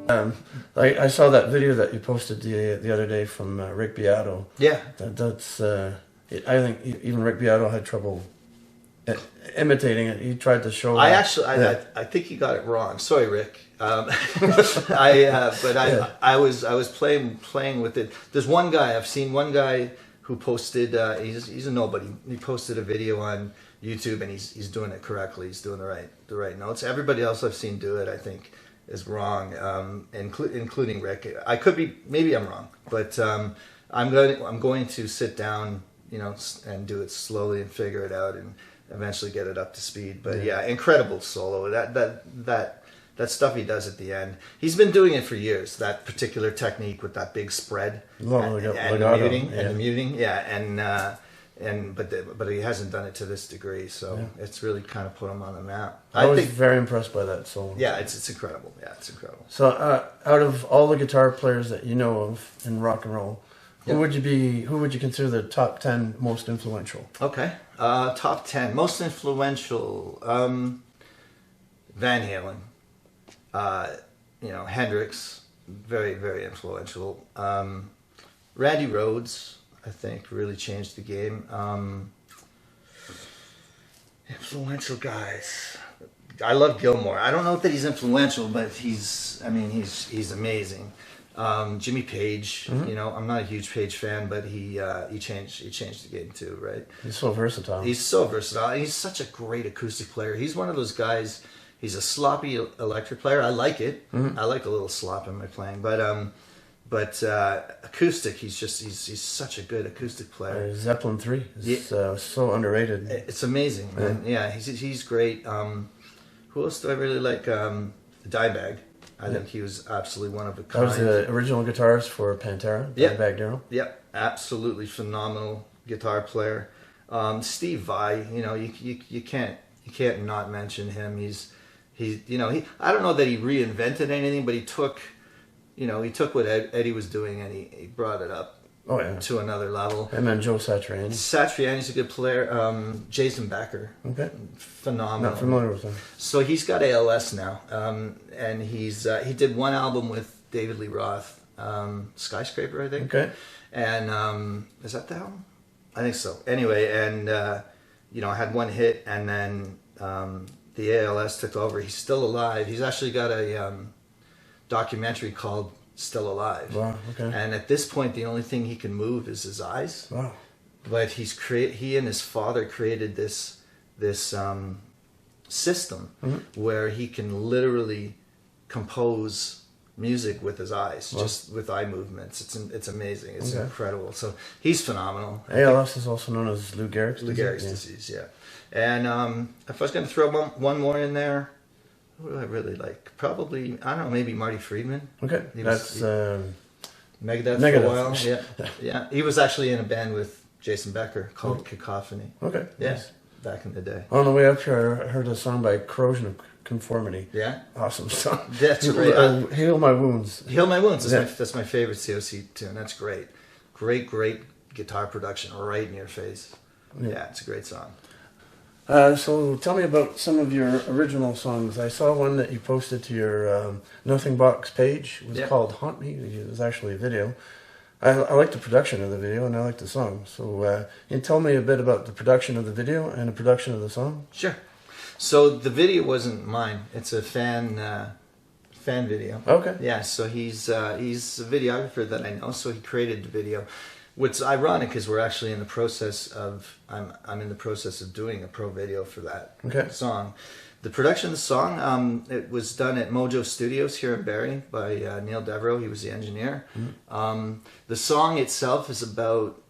I saw that video that you posted the other day from Rick Beato. Yeah. That's I think even Rick Beato had trouble imitating it. He tried to show. I think he got it wrong. Sorry, Rick. I was playing with it. There's one guy I've seen. One guy who posted. He's a nobody. He posted a video on YouTube and he's doing it correctly. He's doing the right notes. Everybody else I've seen do it, I think, is wrong, including Rick. I could be, maybe I'm wrong, but I'm going to sit down, and do it slowly and figure it out and eventually get it up to speed. But yeah, incredible solo. That stuff he does at the end. He's been doing it for years. That particular technique with that big spread and the muting, but he hasn't done it to this degree. So it's really kind of put him on the map. I was very impressed by that solo. Yeah, it's incredible. Yeah, it's incredible. So out of all the guitar players that you know of in rock and roll, who would you consider the top 10 most influential? Okay, top 10 most influential. Van Halen. Hendrix, very, very influential. Randy Rhoads, I think, really changed the game. Influential guys. I love Gilmore. I don't know that he's influential, but he's amazing. Jimmy Page, I'm not a huge Page fan, but he changed the game too, right? He's so versatile. He's such a great acoustic player. He's one of those guys. He's a sloppy electric player. I like it. Mm-hmm. I like a little slop in my playing, but acoustic. He's such a good acoustic player. Zeppelin 3 is so underrated. It's amazing. Yeah, and he's great. Who else do I really like? Dimebag. I think he was absolutely one of a kind. That was the original guitarist for Pantera. Dimebag Darrell. Yep, absolutely phenomenal guitar player. Steve Vai. You can't not mention him. I don't know that he reinvented anything, but he took what Eddie was doing and he brought it up to another level. And then Joe Satriani. Satriani's a good player. Jason Becker. Okay. Phenomenal. Not familiar with him. So he's got ALS now. And he did one album with David Lee Roth, Skyscraper, I think. Okay. And is that the album? I think so. Anyway, and I had one hit and then the ALS took over. He's still alive. He's actually got a documentary called Still Alive. Wow, okay. And at this point, the only thing he can move is his eyes. Wow. But he and his father created this system where he can literally compose music with his eyes, just with eye movements. It's amazing. It's incredible. So he's phenomenal. ALS is also known as Lou Gehrig's disease. Lou Gehrig's disease, yeah. And if I was going to throw one more in there, who do I really like? Probably, I don't know, maybe Marty Friedman. Okay, that's Megadeth for a while. Yeah. He was actually in a band with Jason Becker called Cacophony. Okay, yeah, nice. Back in the day. On the way up here, I heard a song by Corrosion of Conformity. Yeah, awesome song. That's great. Heal My Wounds. Heal My Wounds. That's my favorite COC tune. That's great. Great guitar production right in your face. Yeah, it's a great song. So tell me about some of your original songs. I saw one that you posted to your Nothing Box page. It was called Haunt Me. It was actually a video. I like the production of the video and I like the song. So can you tell me a bit about the production of the video and the production of the song? Sure. So the video wasn't mine. It's a fan video. Okay. Yeah, so he's a videographer that I know, so he created the video. What's ironic is we're actually in the process of I'm in the process of doing a pro video for that song. The production of the song, it was done at Mojo Studios here in Barrie by Neil Devereaux. He was the engineer. Mm-hmm. The song itself is about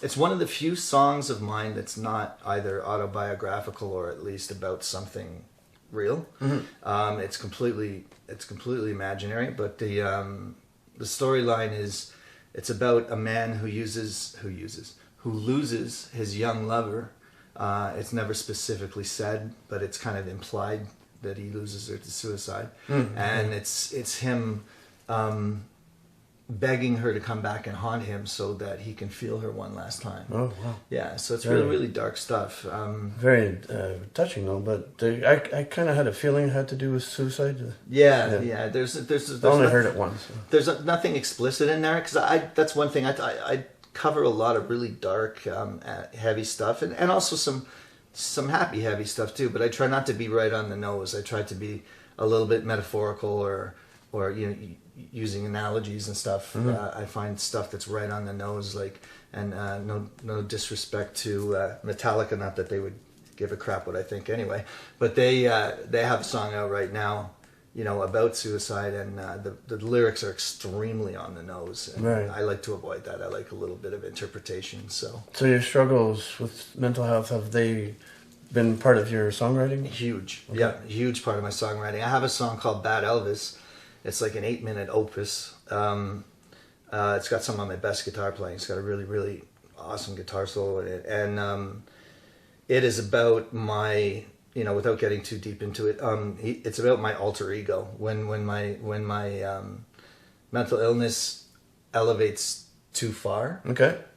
it's one of the few songs of mine that's not either autobiographical or at least about something real. Mm-hmm. It's completely imaginary, but the storyline is. It's about a man who loses his young lover. It's never specifically said, but it's kind of implied that he loses her to suicide. Mm-hmm. And it's him begging her to come back and haunt him so that he can feel her one last time. Oh, wow. Yeah, so it's really, really dark stuff. Very touching, though, but I kind of had a feeling it had to do with suicide. Yeah. There's I only heard it once. So. There's nothing explicit in there, because that's one thing. I cover a lot of really dark, heavy stuff, and also some happy, heavy stuff, too, but I try not to be right on the nose. I try to be a little bit metaphorical or using analogies and stuff. I find stuff that's right on the nose, and no disrespect to Metallica, not that they would give a crap what I think anyway, but they have a song out right now, about suicide, and the lyrics are extremely on the nose, and I like to avoid that. I like a little bit of interpretation. So your struggles with mental health, have they been part of your songwriting? Huge. Okay. Yeah, huge part of my songwriting. I have a song called Bad Elvis. It's like an 8-minute opus. It's got some of my best guitar playing. It's got a really, really awesome guitar solo in it. And it is about my, without getting too deep into it, it's about my alter ego. When my mental illness elevates too far,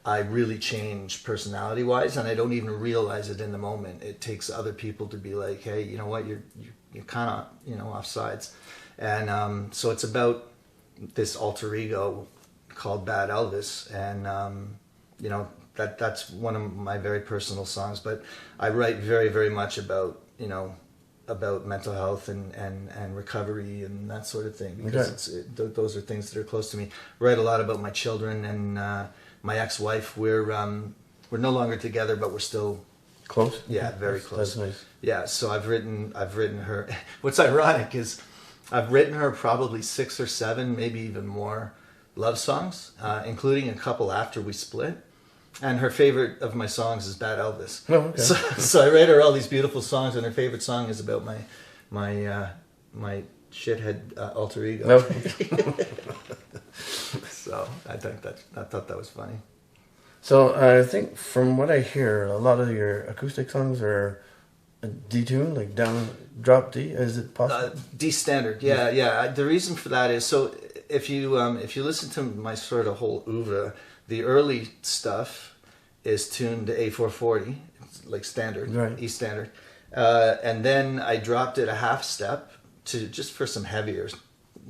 I really change personality-wise, and I don't even realize it in the moment. It takes other people to be like, hey, you know what, you're kind of, off sides. And so it's about this alter ego called Bad Elvis, and that's one of my very personal songs. But I write very, very much about about mental health and recovery and that sort of thing, because those are things that are close to me. I write a lot about my children and my ex-wife. We're no longer together, but we're still close. Yeah, very close. That's nice. Yeah, so I've written her. What's ironic is I've written her probably 6 or 7, maybe even more, love songs, including a couple after we split. And her favorite of my songs is Bad Elvis. Oh, okay. So I write her all these beautiful songs, and her favorite song is about my shithead alter ego. Nope. So I thought that was funny. So I think from what I hear, a lot of your acoustic songs are D-tune, like drop D. Is it possible? D standard. Yeah. The reason for that is, so if you listen to my sort of whole oeuvre, the early stuff is tuned to A440, like standard, right. E standard, and then I dropped it a half step to just for some heavier,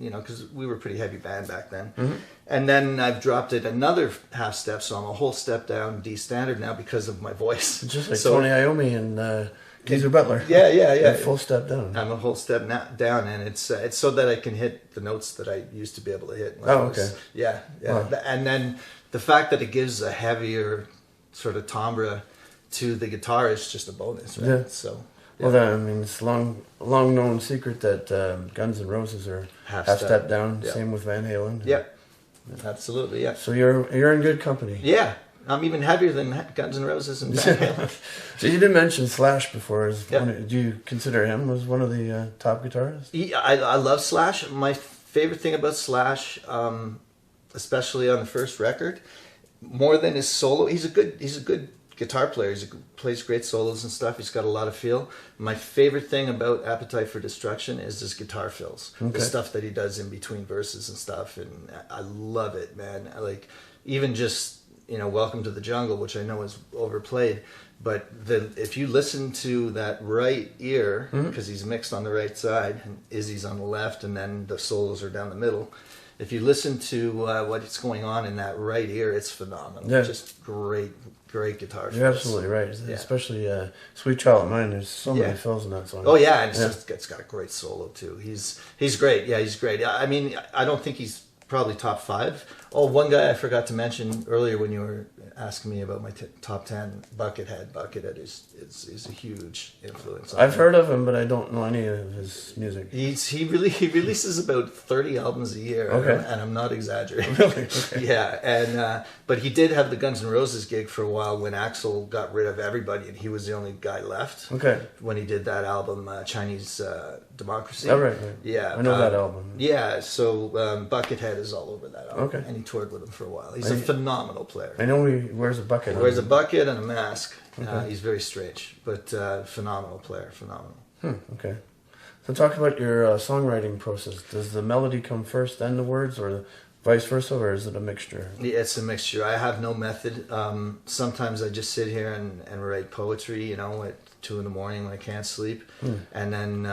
because we were a pretty heavy band back then. Mm-hmm. And then I've dropped it another half step, so I'm a whole step down D standard now because of my voice. Just like Tony Iommi and Geezer Butler. Yeah. Full step down. I'm a whole step down, and it's so that I can hit the notes that I used to be able to hit. Okay. Yeah. Wow. And then the fact that it gives a heavier sort of timbre to the guitar is just a bonus, right? Yeah. So. Yeah. Well, it's long known secret that Guns N' Roses are half step down. Yeah. Same with Van Halen. Yep. Absolutely. Yeah. So you're in good company. Yeah. I'm even heavier than Guns N' Roses and Van Halen. So you did mention Slash before. Do you consider him as one of the top guitarists? Yeah, I love Slash. My favorite thing about Slash, especially on the first record, more than his solo, he's a good guitar player. He plays great solos and stuff. He's got a lot of feel. My favorite thing about Appetite for Destruction is his guitar fills. Okay. The stuff that he does in between verses and stuff, and I love it, man. Even just Welcome to the Jungle, which I know is overplayed, but if you listen to that right ear, because he's mixed on the right side and Izzy's on the left, and then the solos are down the middle. If you listen to what's going on in that right ear, it's phenomenal. Yeah. Just great guitar. You're absolutely right. Yeah. Especially Sweet Child of Mine. There's so many fills in that song. Oh yeah, and it's got a great solo too. He's great. Yeah, he's great. I mean, I don't think he's probably top 5. Oh, one guy I forgot to mention earlier when you were asking me about my top 10, Buckethead. Buckethead is a huge influence on I've heard of him, but I don't know any of his music. He releases about 30 albums a year, and I'm not exaggerating. Really? Okay. Yeah, and but he did have the Guns N' Roses gig for a while when Axl got rid of everybody, and he was the only guy left. Okay. When he did that album, Chinese Democracy. Oh, right. Yeah. I know that album. Yeah, so Buckethead is all over that album. Okay. And he toured with him for a while. He's a phenomenal player. I know he wears a bucket. He wears a bucket and a mask. Okay. He's very strange, but phenomenal player. Phenomenal. Okay. So talk about your songwriting process. Does the melody come first, then the words, or vice versa, or is it a mixture? Yeah, it's a mixture. I have no method. Sometimes I just sit here and write poetry, you know, at 2 a.m. when I can't sleep, and then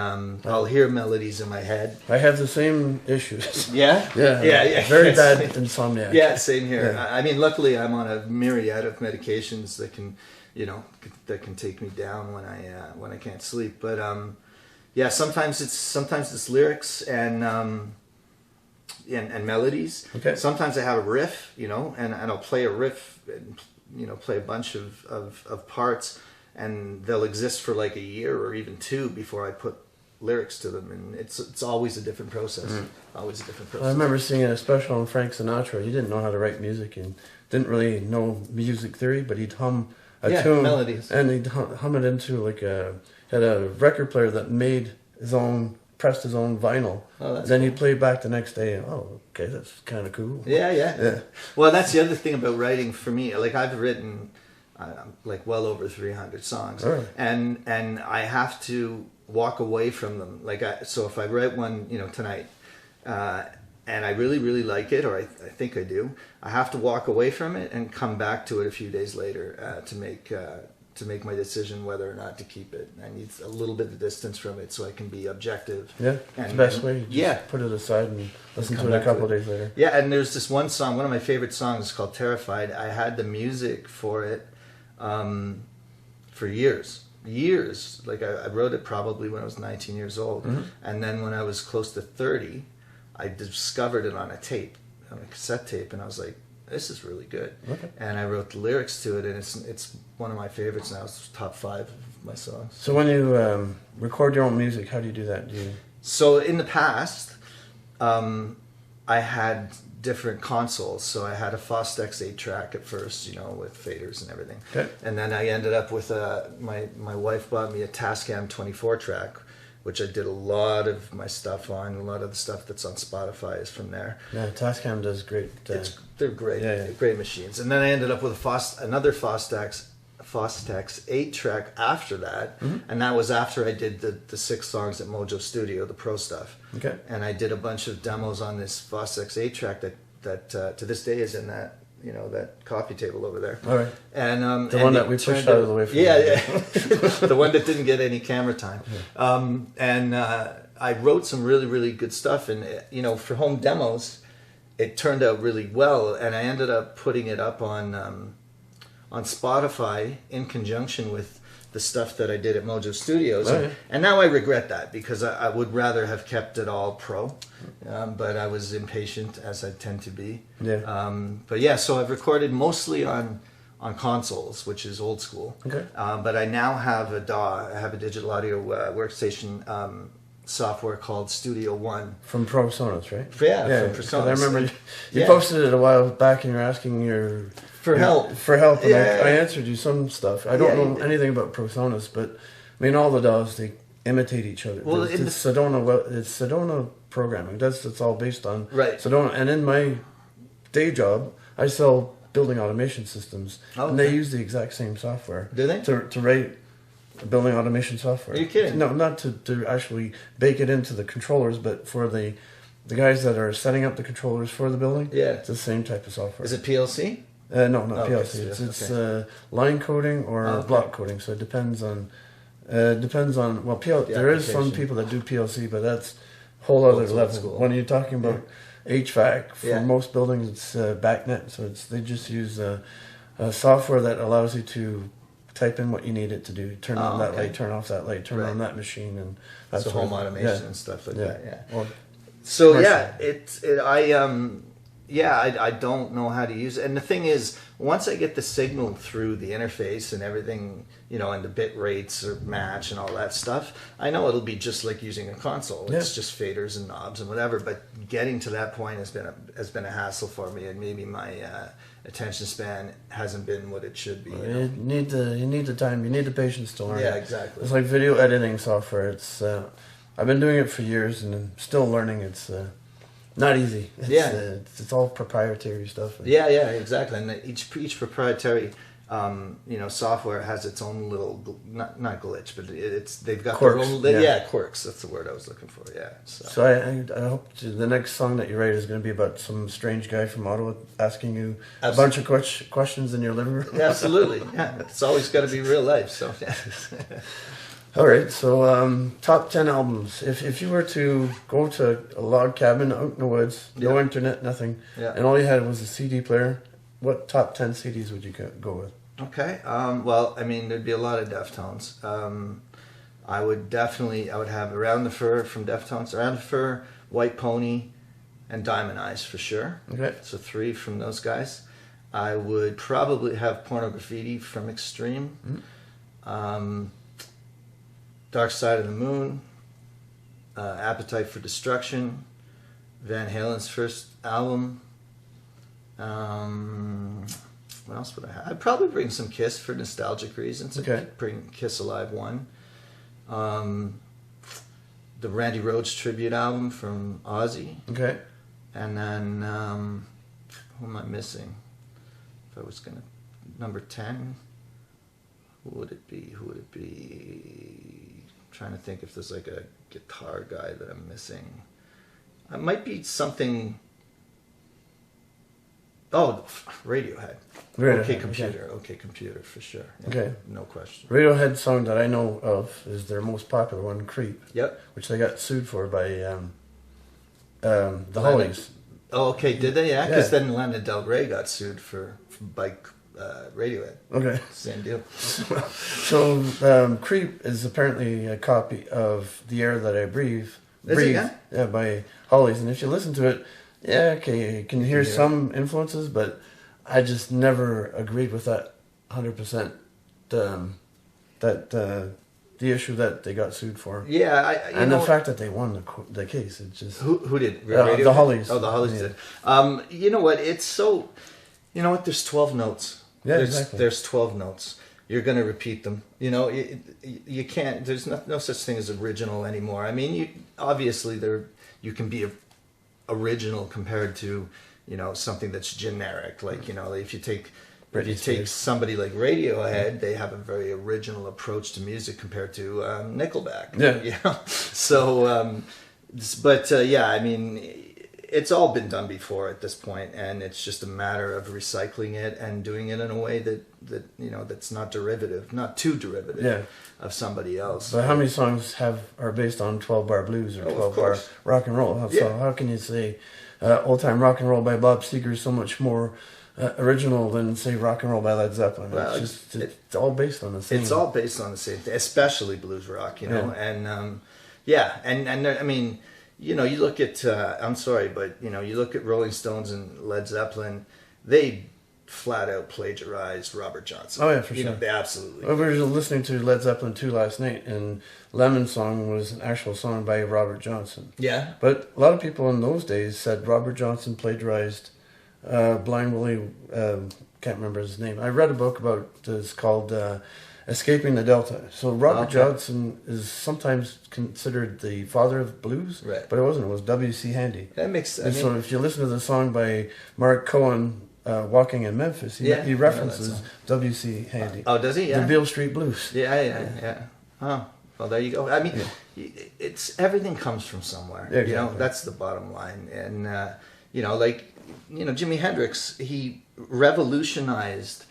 I'll hear melodies in my head. I have the same issues. Yeah? Yeah. Very bad insomnia. Yeah, same here. Yeah. I mean, luckily I'm on a myriad of medications that can, you know, that can take me down when I can't sleep. But yeah, sometimes it's lyrics and melodies. Okay. Sometimes I have a riff, you know, and I'll play a riff and, you know, play a bunch of parts, and they'll exist for like a year or even 2 before I put lyrics to them, and it's always a different process. Always a different process. I remember seeing a special on Frank Sinatra. He didn't know how to write music and didn't really know music theory, but he'd hum a tune, melodies, and he'd hum it into like had a record player that made his own, pressed his own vinyl. Oh, that's then cool. he'd play back the next day. And, oh, okay, that's kind of cool. Yeah. Well, that's the other thing about writing for me. Like, I've written like well over 300 songs, Really? and I have to walk away from them. Like, so if I write one, you know, tonight, and I really, really like it, or I think I do, I have to walk away from it and come back to it a few days later to make my decision whether or not to keep it. I need a little bit of distance from it so I can be objective. Yeah, it's the best way. You just put it aside and listen to it a couple of days later. Yeah, and there's this one song, one of my favorite songs, called Terrified. I had the music for it for years. Like, I wrote it probably when I was 19 years old. And then when I was close to 30, I discovered it on a cassette tape, and I was like, this is really good. Okay. And I wrote the lyrics to it, and it's one of my favorites now. It's top 5 of my songs. So when you record your own music, how do you do that? So in the past, I had different consoles. So I had a Fostex 8-track at first, you know, with faders and everything. Okay. And then I ended up with my wife bought me a Tascam 24-track, which I did a lot of my stuff on. A lot of the stuff that's on Spotify is from there. Yeah, Tascam does great. They're great, great machines. And then I ended up with another Fostex 8-track after that, and that was after I did the 6 songs at Mojo Studio, the pro stuff. Okay. And I did a bunch of demos on this Fostex 8-track that to this day is in that, you know, that coffee table over there. All right. And the one that we pushed out of the way from. Yeah. The one that didn't get any camera time. Yeah. I wrote some really, really good stuff, and, you know, for home demos, it turned out really well, and I ended up putting it up on Spotify in conjunction with the stuff that I did at Mojo Studios. Oh, yeah. And now I regret that, because I would rather have kept it all pro, but I was impatient, as I tend to be. Yeah. But yeah, so I've recorded mostly on consoles, which is old school. Okay. But I now have a DAW. I have a digital audio workstation software called Studio One. From ProSonus, right? Yeah, from ProSonus. I remember you posted it a while back, and you're asking for help. And I answered you some stuff. I don't know anything about ProSonus, but I mean, all the DAWs, they imitate each other. Well, it's Sedona programming. It's all based on Sedona. And in my day job, I sell building automation systems, and they use the exact same software. Do they? To write building automation software. Are you kidding? No, not to actually bake it into the controllers, but for the guys that are setting up the controllers for the building. Yeah, it's the same type of software. Is it PLC? No, not PLC. It's line coding or block coding. So it depends on well, there is some people that do PLC, but that's a whole other level. School. When you're talking about HVAC, for most buildings, it's BACnet. So they just use a software that allows you to type in what you need it to do. Turn on that light, turn off that light, turn on that machine, and that's home automation and stuff like that. Yeah. Well, so I don't know how to use it. And the thing is, once I get the signal through the interface and everything, you know, and the bit rates are match and all that stuff, I know it'll be just like using a console. It's just faders and knobs and whatever. But getting to that point has been a hassle for me, and maybe my attention span hasn't been what it should be. You need the time, you need the patience to learn. Yeah, exactly. It's like video editing software. It's I've been doing it for years and I'm still learning. It's not easy. It's all proprietary stuff. Yeah, exactly. And each proprietary software has its own little not glitch, but they've got quirks, their own quirks. That's the word I was looking for. Yeah. So I hope the next song that you write is going to be about some strange guy from Ottawa asking you a bunch of questions in your living room. Absolutely. Yeah. It's always got to be real life. So. All right. So top 10 albums. If you were to go to a log cabin out in the woods, no internet, nothing, and all you had was a CD player, what top 10 CDs would you go with? Okay. Well, I mean, there'd be a lot of Deftones. I would have Around the Fur from Deftones, Around the Fur, White Pony, and Diamond Eyes for sure. Okay. So 3 from those guys. I would probably have Porno Graffiti from Extreme. Mm-hmm. Dark Side of the Moon, Appetite for Destruction, Van Halen's first album. What else would I have? I'd probably bring some Kiss for nostalgic reasons. Okay. Bring Kiss Alive 1. The Randy Rhoads tribute album from Ozzy. Okay. And then, who am I missing? If I was going to... Number 10? Who would it be? I'm trying to think if there's like a guitar guy that I'm missing. It might be something... Oh, Radiohead. Okay Computer. Okay Computer, for sure. Yeah, okay. No question. Radiohead song that I know of is their most popular one, Creep. Yep. Which they got sued for by the Hollies. Oh, okay. Did they? Yeah, because then Lana Del Rey got sued by Radiohead. Okay. Same deal. So Creep is apparently a copy of The Air That I Breathe. Is it, yeah? By Hollies. And if you listen to it, yeah, okay, you can hear some influences, but I just never agreed with that 100%. The issue that they got sued for. Yeah, the fact that they won the case, it just who did the Hollies. Oh, the Hollies did. You know what? It's so. You know what? There's 12 notes. Yeah, exactly. There's 12 notes. You're going to repeat them. You know, you can't. There's no such thing as original anymore. I mean, obviously you can be original compared to, something that's generic. Like, if you take somebody like Radiohead, they have a very original approach to music compared to Nickelback. Yeah. So, I mean, it's all been done before at this point, and it's just a matter of recycling it and doing it in a way that that's not too derivative of somebody else. But how many songs are based on 12-bar blues or 12-bar rock and roll? So how can you say Old Time Rock and Roll by Bob Seger is so much more original than, say, Rock and Roll by Led Zeppelin? Well, it's all based on the same. It's all based on the same thing, especially blues rock, and I mean, you look at I'm sorry, but you look at Rolling Stones and Led Zeppelin, they flat out plagiarized Robert Johnson. Oh yeah, for sure. They absolutely. Well, we were listening to Led Zeppelin 2 last night, and Lemon Song was an actual song by Robert Johnson. Yeah. But a lot of people in those days said Robert Johnson plagiarized Blind Willie. Can't remember his name. I read a book about this called Escaping the Delta. So Robert Johnson is sometimes considered the father of blues, right? But it wasn't. It was W.C. Handy. That makes sense. So if you listen to the song by Mark Cohen, Walking in Memphis, he references W.C. Handy. Oh, does he? Yeah. The Beale Street Blues. Yeah. Oh, well, there you go. I mean, it's everything comes from somewhere. Yeah, exactly. That's the bottom line. And Jimi Hendrix, he revolutionized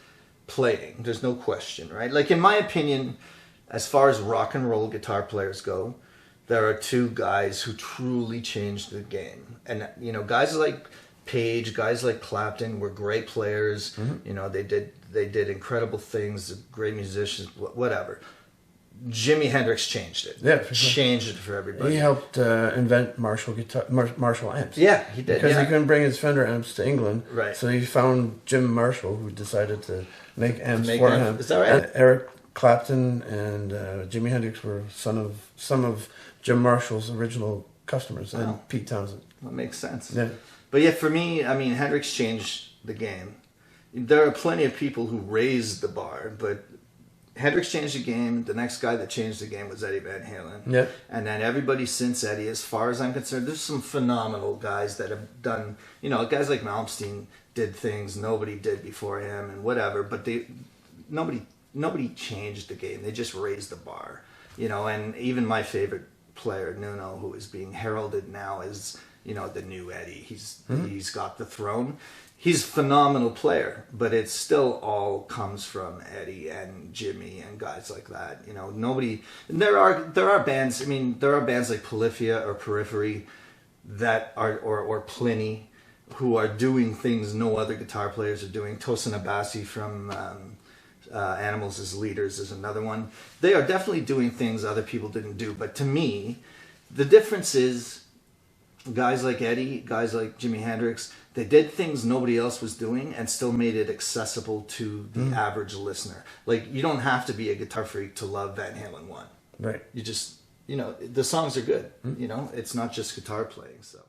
playing. There's no question, right? Like, in my opinion, as far as rock and roll guitar players go, there are two guys who truly changed the game. And guys like Page, guys like Clapton were great players. Mm-hmm. They did incredible things, great musicians, whatever. Jimi Hendrix changed it. Yeah, for sure. Changed it for everybody. He helped invent Marshall amps. Yeah, he did. Because he couldn't bring his Fender amps to England, right? So he found Jim Marshall, who decided to make amps for him. Is that right? And Eric Clapton and Jimi Hendrix were some of Jim Marshall's original customers, and Pete Townsend. That makes sense. Yeah. But for me, I mean, Hendrix changed the game. There are plenty of people who raised the bar, but Hendrix changed the game. The next guy that changed the game was Eddie Van Halen. Yeah. And then everybody since Eddie, as far as I'm concerned, there's some phenomenal guys that have done, guys like Malmsteen did things nobody did before him and whatever, but nobody changed the game. They just raised the bar, you know. And even my favorite player, Nuno, who is being heralded now as, you know, the new Eddie. He's got the throne. He's a phenomenal player, but it still all comes from Eddie and Jimmy and guys like that. You know, nobody. There are bands. I mean, there are bands like Polyphia or Periphery that are, or Pliny, who are doing things no other guitar players are doing. Tosin Abasi from Animals as Leaders is another one. They are definitely doing things other people didn't do. But to me, the difference is guys like Eddie, guys like Jimi Hendrix, they did things nobody else was doing and still made it accessible to the average listener. Like, you don't have to be a guitar freak to love Van Halen 1. Right. You just, you know, the songs are good. You know, it's not just guitar playing, so.